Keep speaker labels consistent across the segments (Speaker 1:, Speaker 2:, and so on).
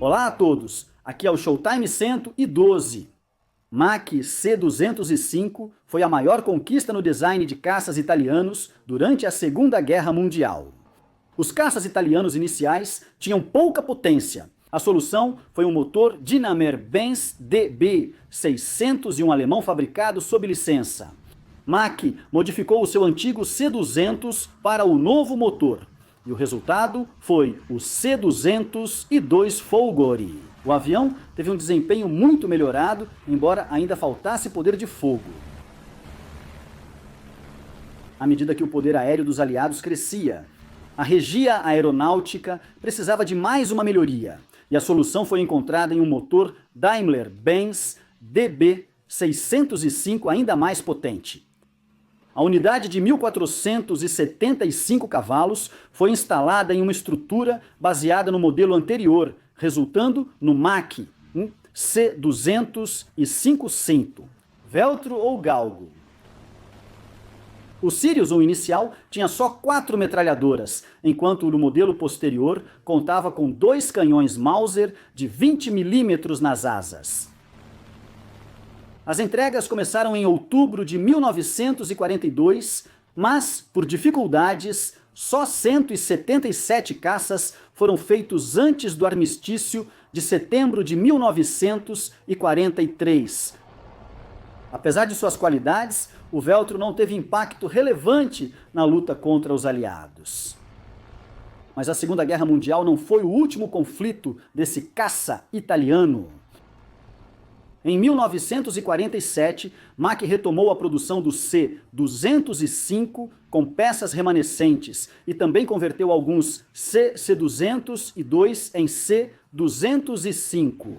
Speaker 1: Olá a todos, aqui é o Showtime 112. Mach C-205 foi a maior conquista no design de caças italianos durante a Segunda Guerra Mundial. Os caças italianos iniciais tinham pouca potência. A solução foi um motor Dynamer-Benz DB600 e um alemão fabricado sob licença. Mach modificou o seu antigo C-200 para o novo motor, e o resultado foi o C-202 Folgore. O avião teve um desempenho muito melhorado, embora ainda faltasse poder de fogo. À medida que o poder aéreo dos aliados crescia, a Regia Aeronáutica precisava de mais uma melhoria, e a solução foi encontrada em um motor Daimler-Benz DB605 ainda mais potente. A unidade de 1.475 cavalos foi instalada em uma estrutura baseada no modelo anterior, resultando no Mach C-205. Veltro ou galgo? O Sirius, o inicial, tinha só 4 metralhadoras, enquanto o modelo posterior contava com 2 canhões Mauser de 20 mm nas asas. As entregas começaram em outubro de 1942, mas, por dificuldades, só 177 caças foram feitos antes do armistício de setembro de 1943. Apesar de suas qualidades, o Veltro não teve impacto relevante na luta contra os aliados. Mas a Segunda Guerra Mundial não foi o último conflito desse caça italiano. Em 1947, Mach retomou a produção do C-205 com peças remanescentes e também converteu alguns C-202 em C-205.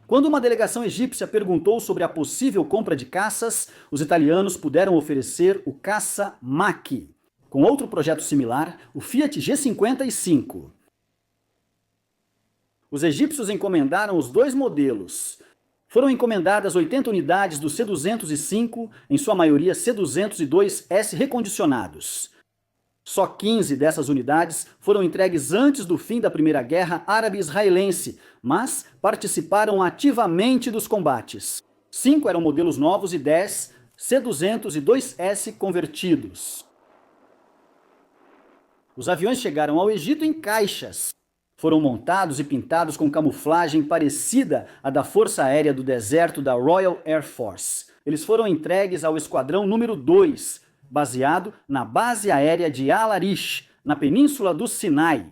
Speaker 1: Quando uma delegação egípcia perguntou sobre a possível compra de caças, os italianos puderam oferecer o caça Mach, com outro projeto similar, o Fiat G55. Os egípcios encomendaram os 2 modelos. Foram encomendadas 80 unidades do C-205, em sua maioria C-202S recondicionados. Só 15 dessas unidades foram entregues antes do fim da Primeira Guerra Árabe-Israelense, mas participaram ativamente dos combates. 5 eram modelos novos e 10 C-202S convertidos. Os aviões chegaram ao Egito em caixas. Foram montados e pintados com camuflagem parecida à da Força Aérea do Deserto da Royal Air Force. Eles foram entregues ao Esquadrão número 2, baseado na Base Aérea de Al-Arish, na Península do Sinai.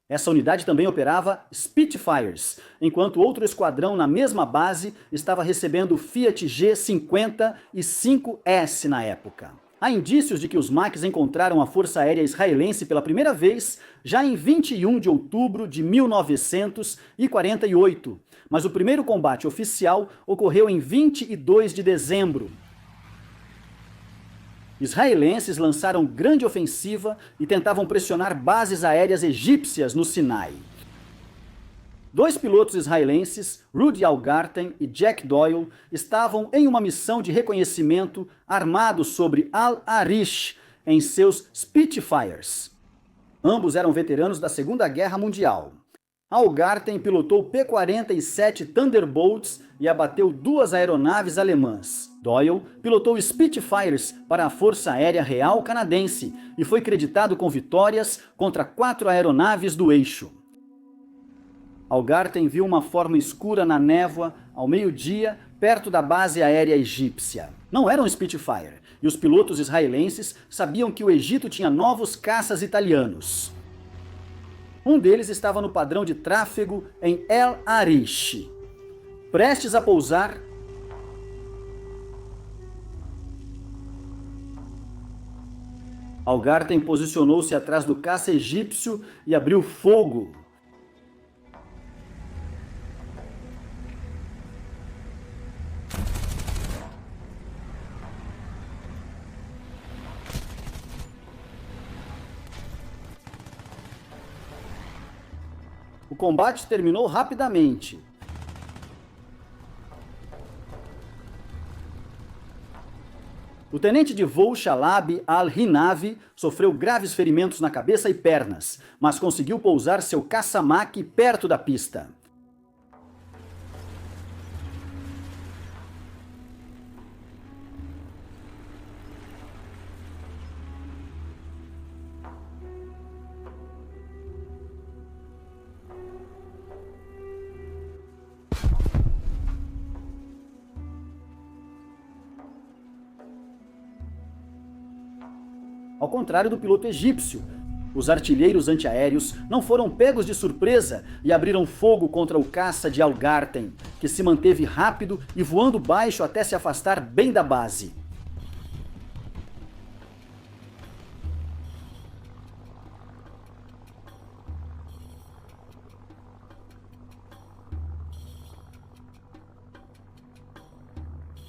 Speaker 1: Essa unidade também operava Spitfires, enquanto outro esquadrão na mesma base estava recebendo o Fiat G55S na época. Há indícios de que os Machs encontraram a Força Aérea Israelense pela primeira vez já em 21 de outubro de 1948, mas o primeiro combate oficial ocorreu em 22 de dezembro. Israelenses lançaram grande ofensiva e tentavam pressionar bases aéreas egípcias no Sinai. 2 pilotos israelenses, Rudy Algarten e Jack Doyle, estavam em uma missão de reconhecimento armados sobre Al-Arish em seus Spitfires. Ambos eram veteranos da Segunda Guerra Mundial. Algarten pilotou P-47 Thunderbolts e abateu 2 aeronaves alemãs. Doyle pilotou Spitfires para a Força Aérea Real Canadense e foi creditado com vitórias contra 4 aeronaves do eixo. Algarten viu uma forma escura na névoa ao meio-dia, perto da base aérea egípcia. Não era um Spitfire, e os pilotos israelenses sabiam que o Egito tinha novos caças italianos. Um deles estava no padrão de tráfego em El Arish. Prestes a pousar, Algarten posicionou-se atrás do caça egípcio e abriu fogo. O combate terminou rapidamente. O tenente de voo Shalab al-Hinavi sofreu graves ferimentos na cabeça e pernas, mas conseguiu pousar seu caça-Mach perto da pista. Ao contrário do piloto egípcio, os artilheiros antiaéreos não foram pegos de surpresa e abriram fogo contra o caça de Al-Garten, que se manteve rápido e voando baixo até se afastar bem da base.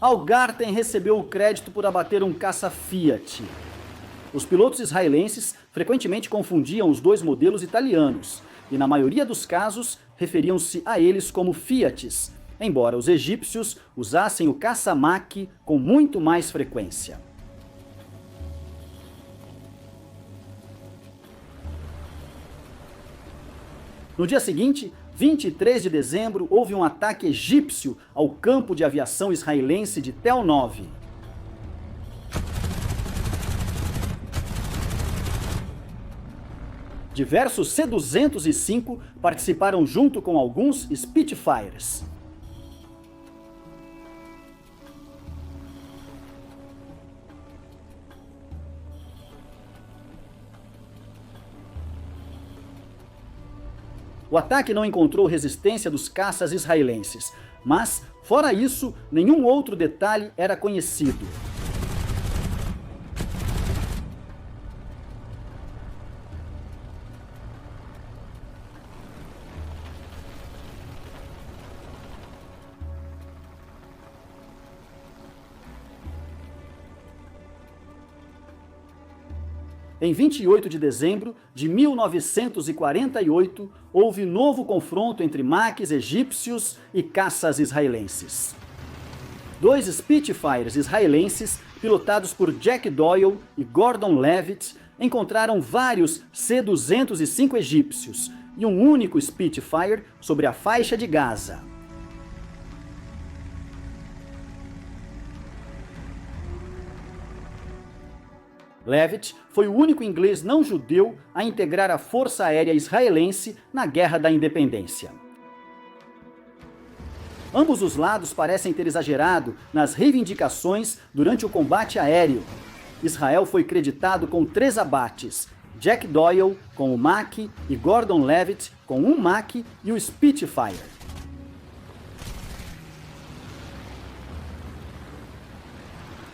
Speaker 1: Al-Garten recebeu o crédito por abater um caça Fiat. Os pilotos israelenses frequentemente confundiam os dois modelos italianos e, na maioria dos casos, referiam-se a eles como Fiats, embora os egípcios usassem o caça-Mach com muito mais frequência. No dia seguinte, 23 de dezembro, houve um ataque egípcio ao campo de aviação israelense de Tel Nov. Diversos C-205 participaram junto com alguns Spitfires. O ataque não encontrou resistência dos caças israelenses, mas, fora isso, nenhum outro detalhe era conhecido. Em 28 de dezembro de 1948, houve novo confronto entre Machs egípcios e caças israelenses. Dois Spitfires israelenses, pilotados por Jack Doyle e Gordon Levitt, encontraram vários C-205 egípcios e um único Spitfire sobre a faixa de Gaza. Levitt foi o único inglês não judeu a integrar a Força Aérea Israelense na Guerra da Independência. Ambos os lados parecem ter exagerado nas reivindicações durante o combate aéreo. Israel foi creditado com 3 abates, Jack Doyle com o Mach e Gordon Levitt com um Mach e o Spitfire.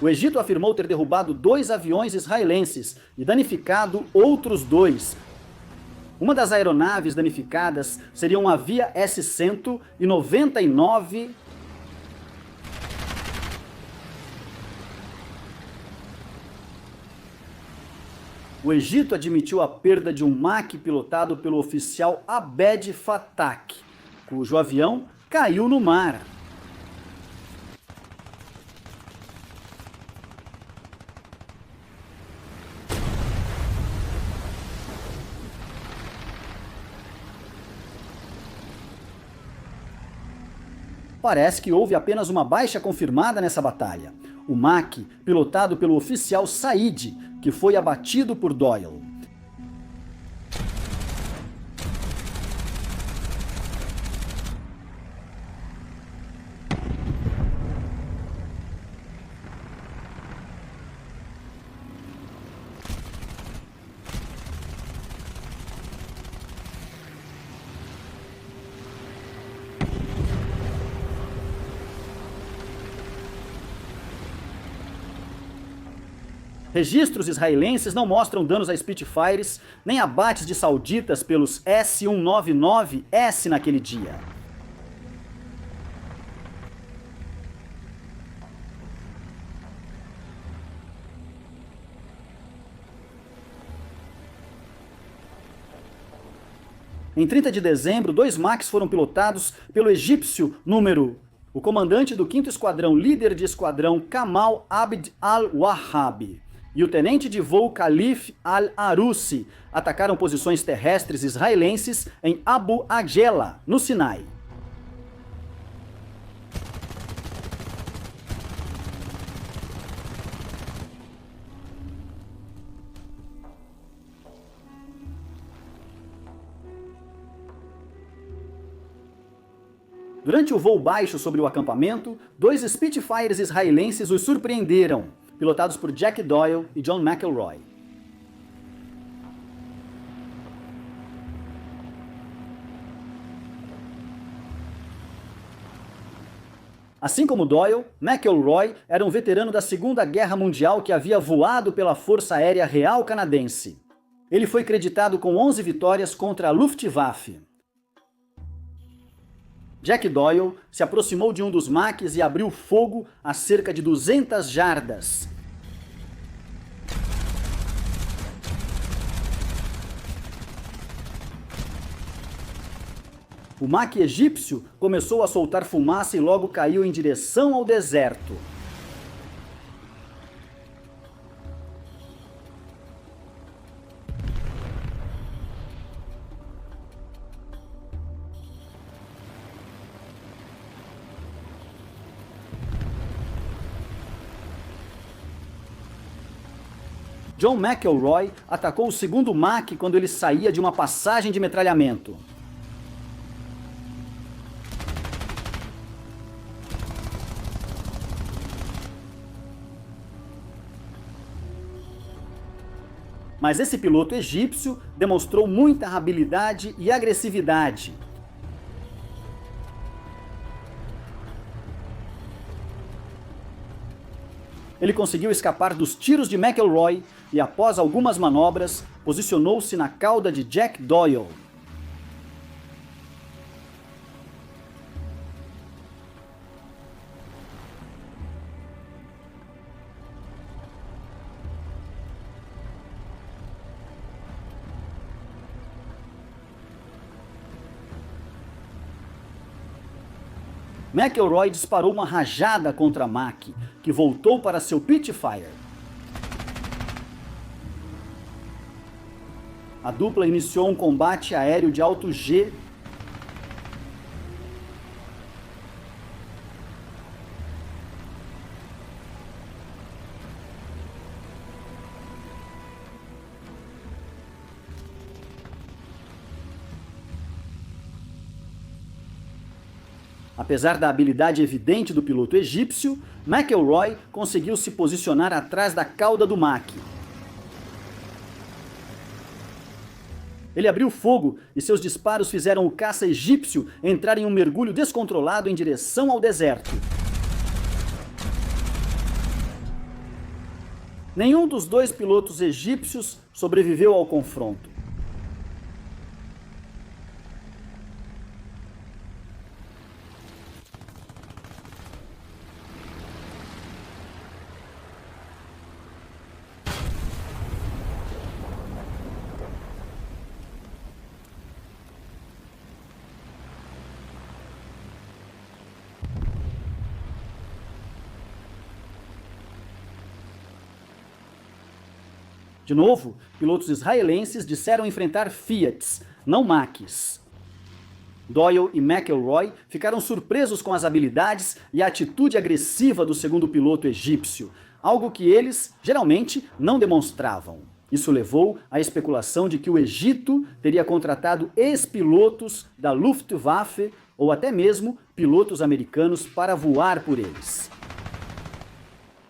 Speaker 1: O Egito afirmou ter derrubado 2 aviões israelenses e danificado outros 2. Uma das aeronaves danificadas seria um Avia S-199. O Egito admitiu a perda de um Mach pilotado pelo oficial Abed Fattah, cujo avião caiu no mar. Parece que houve apenas uma baixa confirmada nessa batalha. O Mach, pilotado pelo oficial Said, que foi abatido por Doyle. Registros israelenses não mostram danos a Spitfires, nem abates de sauditas pelos S-199S naquele dia. Em 30 de dezembro, 2 Machs foram pilotados pelo egípcio número O comandante do 5º Esquadrão, líder de esquadrão Kamal Abd al-Wahhab, e o tenente de voo Khalif al-Arussi atacaram posições terrestres israelenses em Abu Agela, no Sinai. Durante o voo baixo sobre o acampamento, 2 Spitfires israelenses os surpreenderam, pilotados por Jack Doyle e John McElroy. Assim como Doyle, McElroy era um veterano da Segunda Guerra Mundial que havia voado pela Força Aérea Real Canadense. Ele foi creditado com 11 vitórias contra a Luftwaffe. Jack Doyle se aproximou de um dos Macs e abriu fogo a cerca de 200 jardas. O Mac egípcio começou a soltar fumaça e logo caiu em direção ao deserto. John McElroy atacou o segundo Mac quando ele saía de uma passagem de metralhamento. Mas esse piloto egípcio demonstrou muita habilidade e agressividade. Ele conseguiu escapar dos tiros de McElroy e, após algumas manobras, posicionou-se na cauda de Jack Doyle. McElroy disparou uma rajada contra Mac, que voltou para seu pitfire. A dupla iniciou um combate aéreo de alto G. Apesar da habilidade evidente do piloto egípcio, McElroy conseguiu se posicionar atrás da cauda do Mac. Ele abriu fogo e seus disparos fizeram o caça egípcio entrar em um mergulho descontrolado em direção ao deserto. Nenhum dos 2 pilotos egípcios sobreviveu ao confronto. De novo, pilotos israelenses disseram enfrentar Fiats, não Macs. Doyle e McElroy ficaram surpresos com as habilidades e a atitude agressiva do segundo piloto egípcio, algo que eles, geralmente, não demonstravam. Isso levou à especulação de que o Egito teria contratado ex-pilotos da Luftwaffe ou até mesmo pilotos americanos para voar por eles.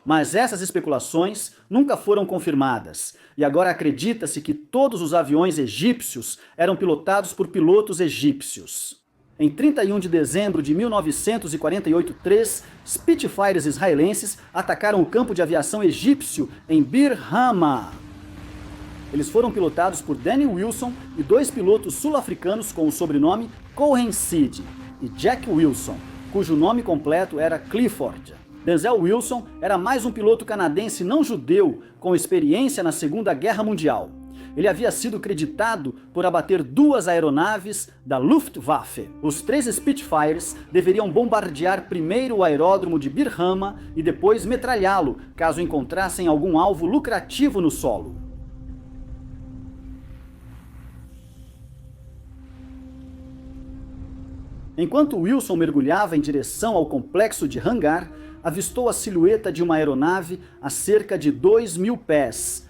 Speaker 1: Mas essas especulações nunca foram confirmadas, e agora acredita-se que todos os aviões egípcios eram pilotados por pilotos egípcios. Em 31 de dezembro de 1948, 3 Spitfires israelenses atacaram o campo de aviação egípcio em Bir Hama. Eles foram pilotados por Danny Wilson e 2 pilotos sul-africanos com o sobrenome Cohen Seed e Jack Wilson, cujo nome completo era Clifford. Denzel Wilson era mais um piloto canadense não judeu com experiência na Segunda Guerra Mundial. Ele havia sido creditado por abater 2 aeronaves da Luftwaffe. Os 3 Spitfires deveriam bombardear primeiro o aeródromo de Birhama e depois metralhá-lo, caso encontrassem algum alvo lucrativo no solo. Enquanto Wilson mergulhava em direção ao complexo de hangar, avistou a silhueta de uma aeronave a cerca de 2.000 pés.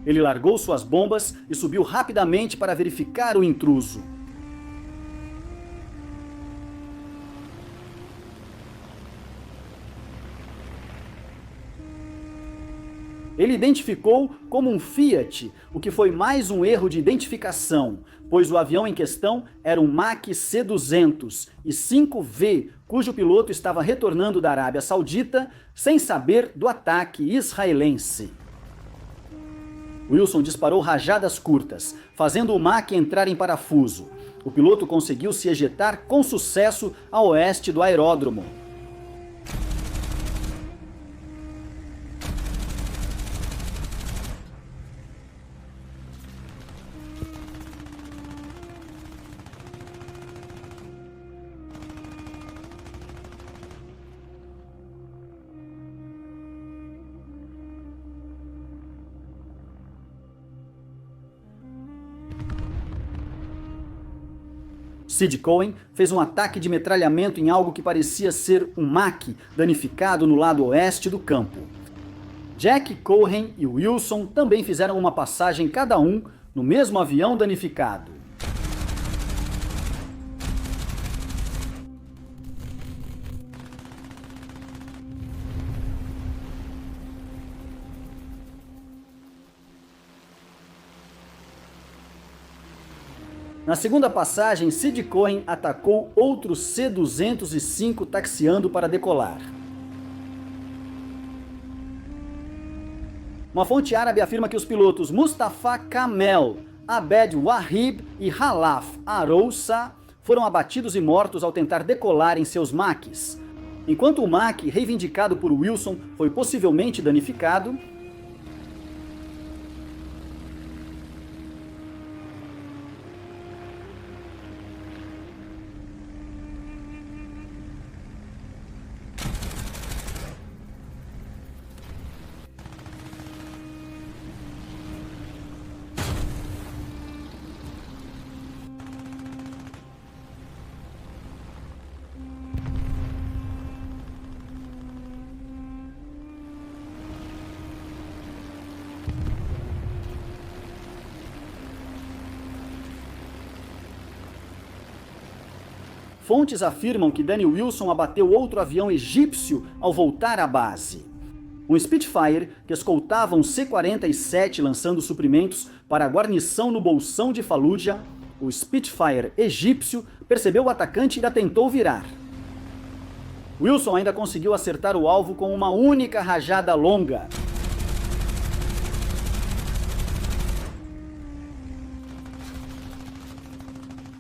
Speaker 1: Ele largou suas bombas e subiu rapidamente para verificar o intruso. Ele identificou como um Fiat, o que foi mais um erro de identificação, pois o avião em questão era um Mach C-200 e 5V, cujo piloto estava retornando da Arábia Saudita sem saber do ataque israelense. Wilson disparou rajadas curtas, fazendo o Mach entrar em parafuso. O piloto conseguiu se ejetar com sucesso a oeste do aeródromo. Sid Cohen fez um ataque de metralhamento em algo que parecia ser um Mach danificado no lado oeste do campo. Jack Cohen e Wilson também fizeram uma passagem cada um no mesmo avião danificado. Na segunda passagem, Sid Cohen atacou outro C-205 taxiando para decolar. Uma fonte árabe afirma que os pilotos Mustafa Kamel, Abed Wahib e Halaf Arousa foram abatidos e mortos ao tentar decolar em seus Machs. Enquanto o Mach, reivindicado por Wilson, foi possivelmente danificado, fontes afirmam que Danny Wilson abateu outro avião egípcio ao voltar à base. Um Spitfire que escoltava um C-47 lançando suprimentos para a guarnição no Bolsão de Fallujah, o Spitfire egípcio percebeu o atacante e tentou virar. Wilson ainda conseguiu acertar o alvo com uma única rajada longa.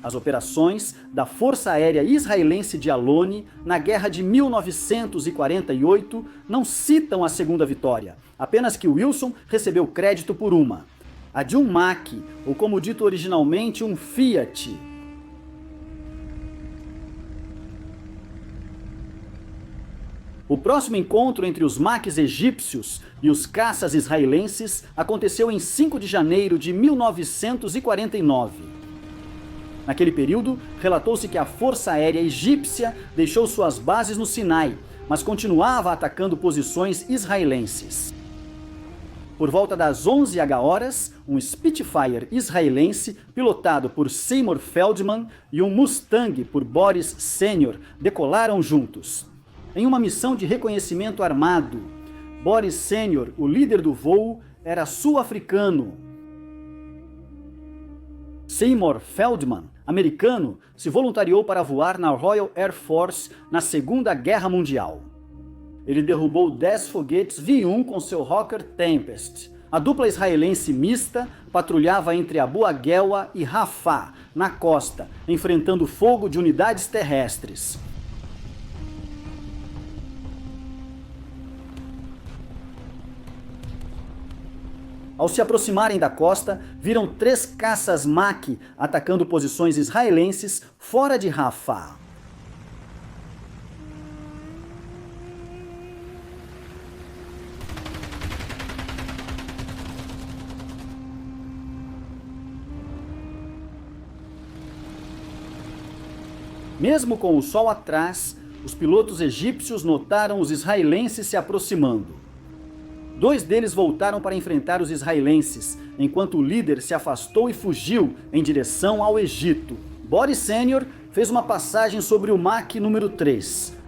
Speaker 1: As operações da Força Aérea Israelense de Aloni na Guerra de 1948 não citam a segunda vitória, apenas que Wilson recebeu crédito por uma. A de um Mach, ou como dito originalmente, um Fiat. O próximo encontro entre os Machs egípcios e os caças israelenses aconteceu em 5 de janeiro de 1949. Naquele período, relatou-se que a Força Aérea Egípcia deixou suas bases no Sinai, mas continuava atacando posições israelenses. Por volta das 11h, um Spitfire israelense, pilotado por Seymour Feldman, e um Mustang por Boris Senior, decolaram juntos. Em uma missão de reconhecimento armado, Boris Senior, o líder do voo, era sul-africano. Seymour Feldman, americano, se voluntariou para voar na Royal Air Force na Segunda Guerra Mundial. Ele derrubou 10 foguetes V-1 com seu Hawker Tempest. A dupla israelense mista patrulhava entre Abu Aguelwa e Rafah, na costa, enfrentando fogo de unidades terrestres. Ao se aproximarem da costa, viram 3 caças Mach atacando posições israelenses fora de Rafah. Mesmo com o sol atrás, os pilotos egípcios notaram os israelenses se aproximando. 2 deles voltaram para enfrentar os israelenses, enquanto o líder se afastou e fugiu em direção ao Egito. Boris Sênior fez uma passagem sobre o Mach número 3.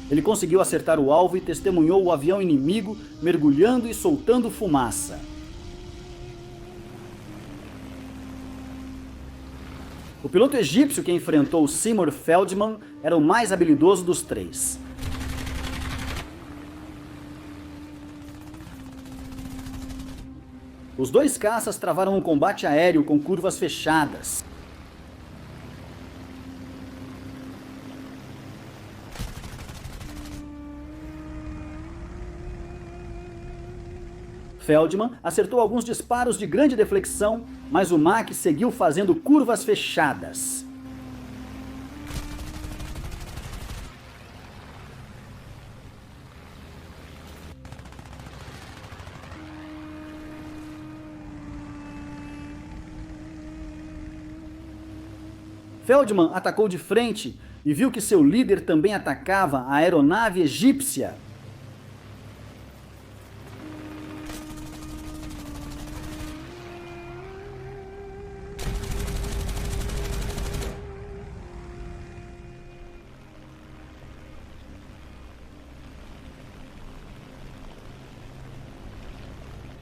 Speaker 1: Ele conseguiu acertar o alvo e testemunhou o avião inimigo mergulhando e soltando fumaça. O piloto egípcio que enfrentou Seymour Feldman era o mais habilidoso dos 3. Os 2 caças travaram um combate aéreo com curvas fechadas. Feldman acertou alguns disparos de grande deflexão, mas o Mach seguiu fazendo curvas fechadas. Feldman atacou de frente e viu que seu líder também atacava a aeronave egípcia.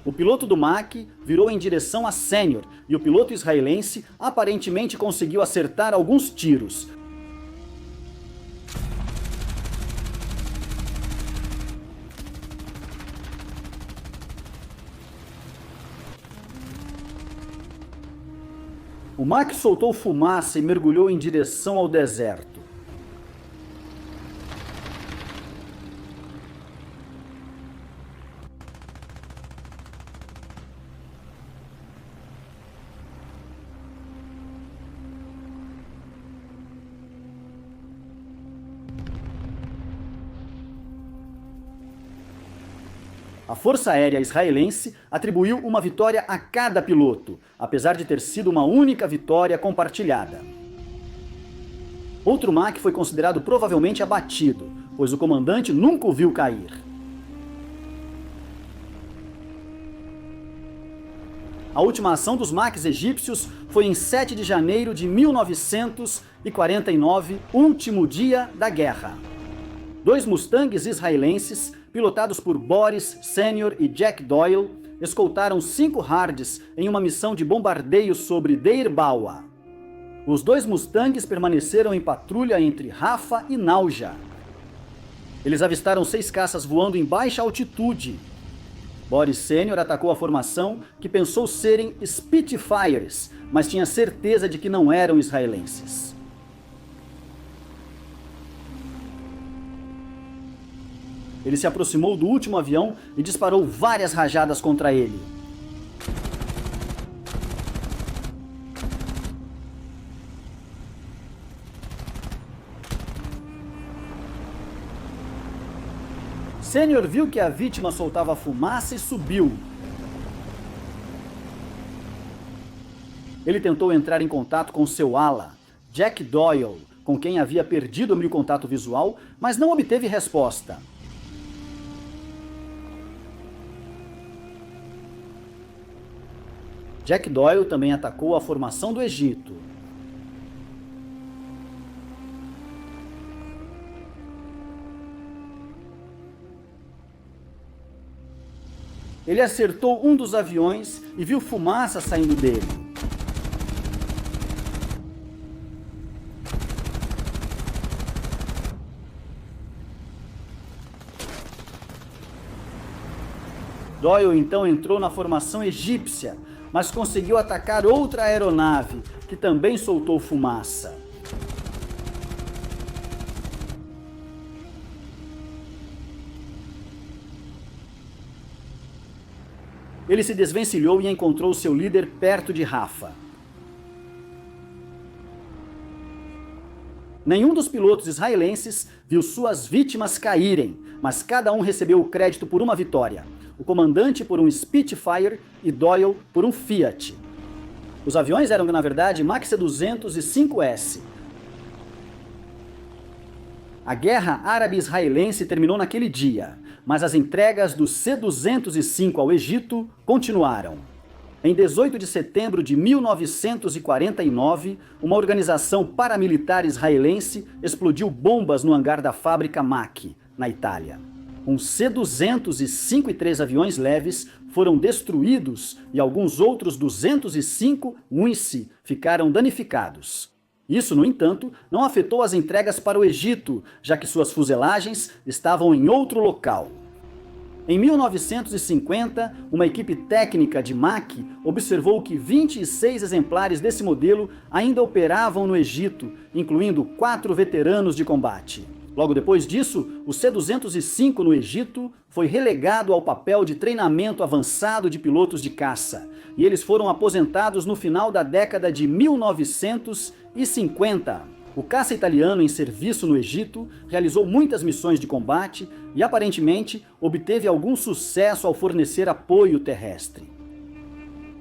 Speaker 1: O piloto do Mach virou em direção a Sênior e o piloto israelense aparentemente conseguiu acertar alguns tiros. O Mach soltou fumaça e mergulhou em direção ao deserto. A Força Aérea Israelense atribuiu uma vitória a cada piloto, apesar de ter sido uma única vitória compartilhada. Outro Mach foi considerado provavelmente abatido, pois o comandante nunca o viu cair. A última ação dos Machs egípcios foi em 7 de janeiro de 1949, último dia da guerra. 2 Mustangs israelenses, pilotados por Boris Sênior e Jack Doyle, escoltaram 5 Hards em uma missão de bombardeio sobre Deir Bawa. Os 2 Mustangs permaneceram em patrulha entre Rafah e Nauja. Eles avistaram 6 caças voando em baixa altitude. Boris Sênior atacou a formação, que pensou serem Spitfires, mas tinha certeza de que não eram israelenses. Ele se aproximou do último avião e disparou várias rajadas contra ele. Sênior viu que a vítima soltava fumaça e subiu. Ele tentou entrar em contato com seu ala, Jack Doyle, com quem havia perdido o contato visual, mas não obteve resposta. Jack Doyle também atacou a formação do Egito. Ele acertou um dos aviões e viu fumaça saindo dele. Doyle então entrou na formação egípcia, mas conseguiu atacar outra aeronave, que também soltou fumaça. Ele se desvencilhou e encontrou seu líder perto de Rafah. Nenhum dos pilotos israelenses viu suas vítimas caírem, mas cada um recebeu o crédito por uma vitória. O comandante por um Spitfire e Doyle por um Fiat. Os aviões eram, na verdade, Mach C-200 e 5S. A guerra árabe-israelense terminou naquele dia, mas as entregas do C-205 ao Egito continuaram. Em 18 de setembro de 1949, uma organização paramilitar israelense explodiu bombas no hangar da fábrica Mach, na Itália. Uns C-200 e 5 e 3 aviões leves foram destruídos e alguns outros 205 UNICE ficaram danificados. Isso, no entanto, não afetou as entregas para o Egito, já que suas fuselagens estavam em outro local. Em 1950, uma equipe técnica de Mach observou que 26 exemplares desse modelo ainda operavam no Egito, incluindo 4 veteranos de combate. Logo depois disso, o C-205 no Egito foi relegado ao papel de treinamento avançado de pilotos de caça, e eles foram aposentados no final da década de 1950. O caça italiano em serviço no Egito realizou muitas missões de combate e aparentemente obteve algum sucesso ao fornecer apoio terrestre.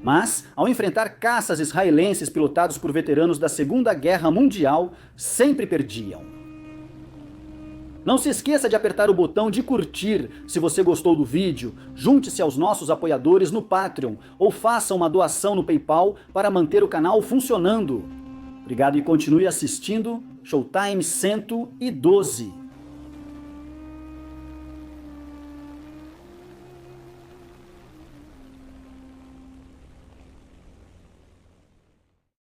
Speaker 1: Mas, ao enfrentar caças israelenses pilotados por veteranos da Segunda Guerra Mundial, sempre perdiam. Não se esqueça de apertar o botão de curtir se você gostou do vídeo, junte-se aos nossos apoiadores no Patreon ou faça uma doação no PayPal para manter o canal funcionando. Obrigado e continue assistindo Showtime 112.